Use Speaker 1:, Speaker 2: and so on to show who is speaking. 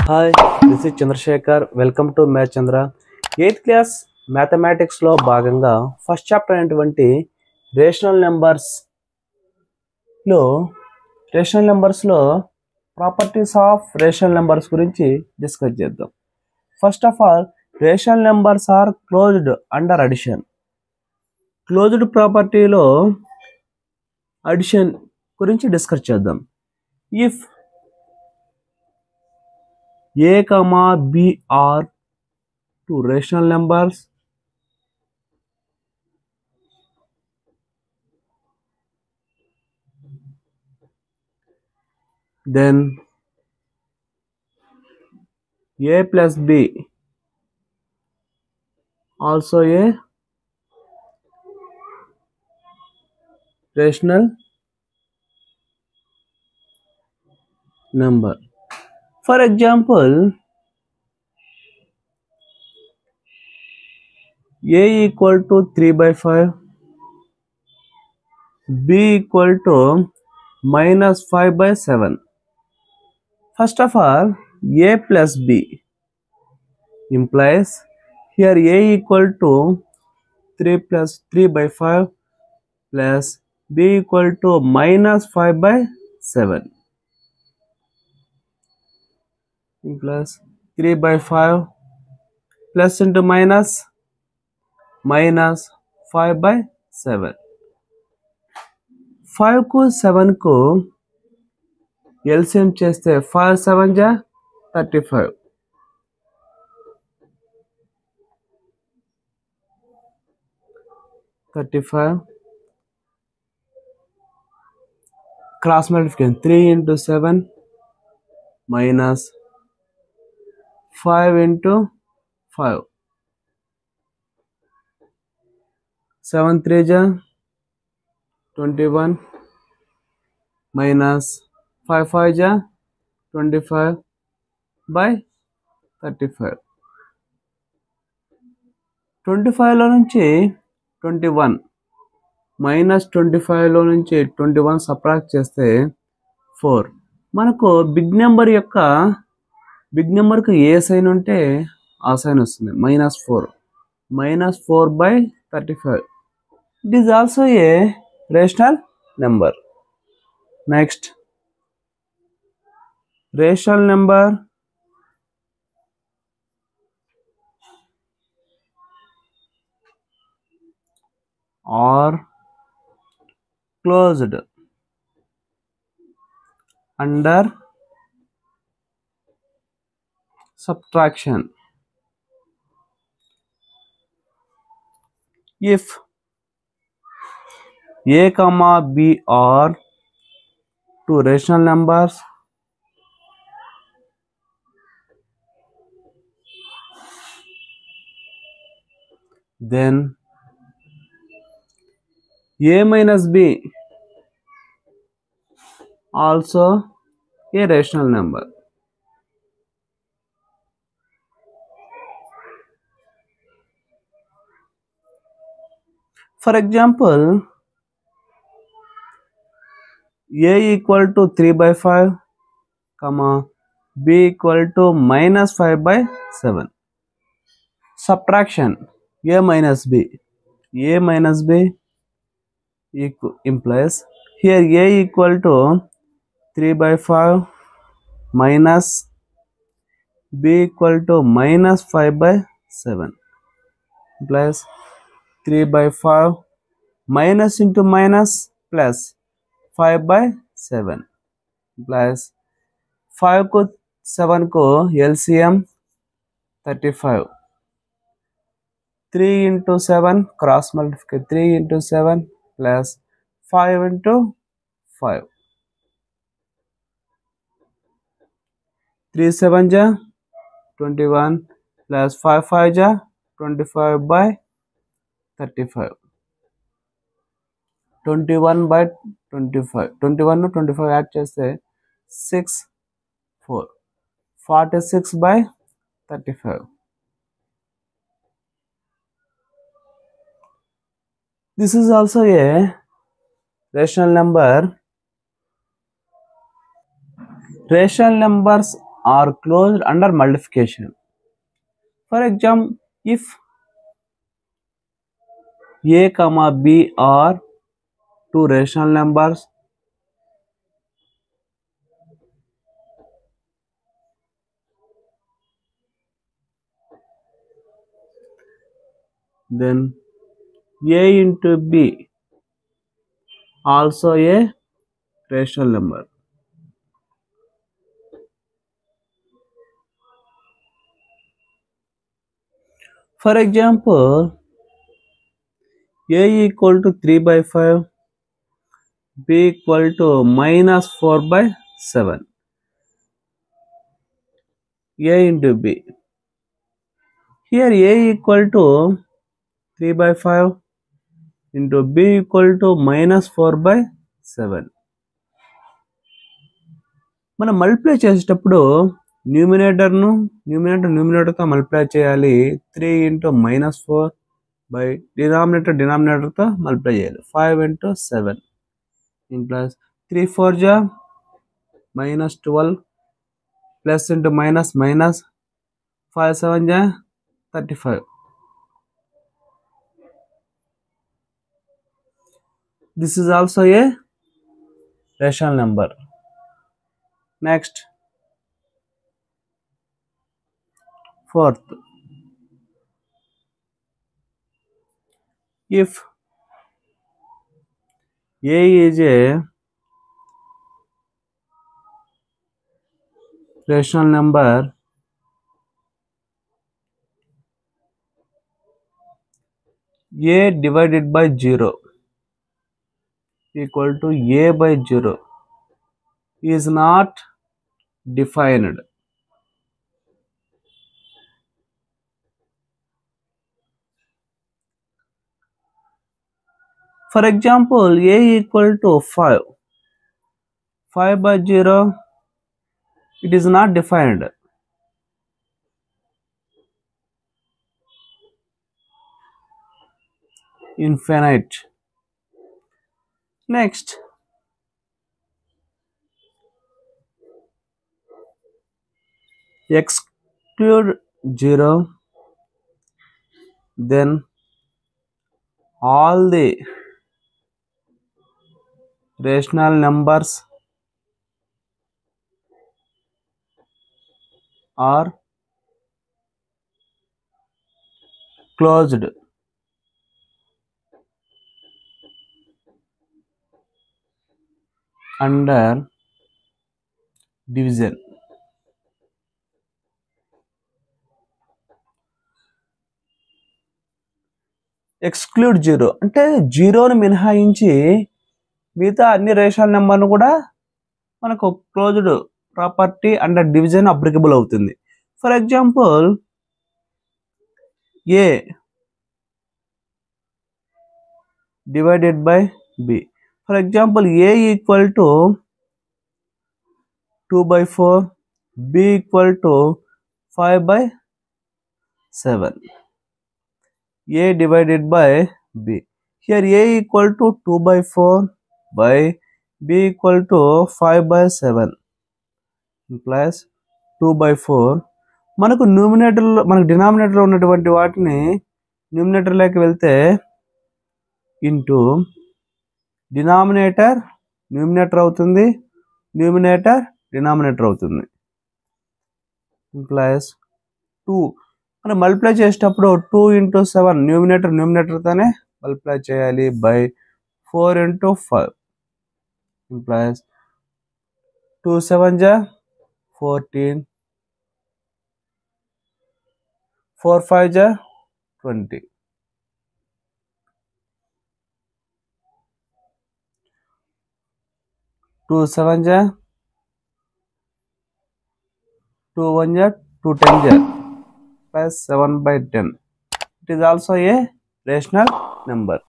Speaker 1: Hi, this is Chandrashekar. Welcome to math Chandra. 8th class మ్యాథమెటిక్స్లో భాగంగా first chapter అయినటువంటి rational నెంబర్స్లో ప్రాపర్టీస్ ఆఫ్ రేషనల్ నెంబర్స్ గురించి డిస్కస్ చేద్దాం. First of all, rational numbers are closed under addition. Closed ప్రాపర్టీలో addition గురించి discuss చేద్దాం. If A, B are two rational numbers, then A plus B also a rational number. For example, A equal to 3/5, B equal to -5/7. First of all, A plus B implies here A equal to 3/5 plus B equal to -5/7. Plus 3/5 plus into minus 5/7. 5 को 7 को LCM చేస్తే 5 7 जा 35. 35 cross multiplication 3 into 7 minus 5 into 5. 7 3 जा 21 minus 5 5 जा 25/35. 25 లో నుంచి 21 minus 25 లో నుంచి 21 సబ్ట్రాక్ట్ చేస్తే 4. మనకు బిగ్ నెంబర్కి ఏ సైన్ ఉంటే ఆ సైన్ వస్తుంది. -4. -4/35. It is also a rational number. Next, rational number are closed under subtraction. If A, B are two rational numbers, then A minus B also a rational number. For example, A equal to 3/5, B equal to -5/7. Subtraction A minus B. A minus B implies here A equal to 3/5 minus B equal to -5/7 plus 3/5 minus into minus plus 5/7 plus 5 को 7 को LCM 35. 3 into 7 cross multiply 3 into 7 plus 5 into 5. 3 7 जा 21 plus 5 5 जा 25/35. 21/25. 21 ను 25 add చేస్తే 6 4 46/35. This is also a rational number. Rational numbers are closed under multiplication. For example, if a comma b are two rational numbers, then a into b also a rational number. For example, a equal to 3 by 5, b equal to minus 4 by 7. A into b. Here a equal to 3 by 5 into b equal to minus 4 by 7. మనం multiply చేసేటప్పుడు న్యూమినేటర్తో multiply చేయాలి. 3 into minus 4 by డినామినేటర్తో multiply చేయాలి. 5 into 7 plus 3 4 జా minus 12 plus into minus 5 7 జా 35. This is also a rational number. Next, fourth, if a is a rational number, a divided by 0 equal to a by 0 is not defined. For example, a equal to 5. 5 by 0, it is not defined. Infinite. Next, exclude 0, then all the rational numbers are closed under division. Exclude 0 అంటే 0ను మినహాయించి మిగతా అన్ని rational నెంబర్ను కూడా మనకు closed property under division applicable అవుతుంది. For example, a divided by b. For example, a equal to 2 by 4, b equal to 5 by 7. A divided by b. Here a equal to 2 by 4 by b equal to 5 by 7 plus 2 by 4. మనకు డినామినేటర్లో ఉన్నటువంటి వాటిని న్యూమినేటర్లోకి వెళ్తే into numerator అవుతుంది, numerator denominator అవుతుంది. Plus 2 మనం multiply చేసేటప్పుడు 2 into 7 న్యూమినేటర్తోనే multiply చేయాలి by 4 into 5 plus 2 7 జా 14, 4 5 జా 20. 2 7 జా 2 1 జా 2 10 జా plus 7 by 10. It is also a rational number.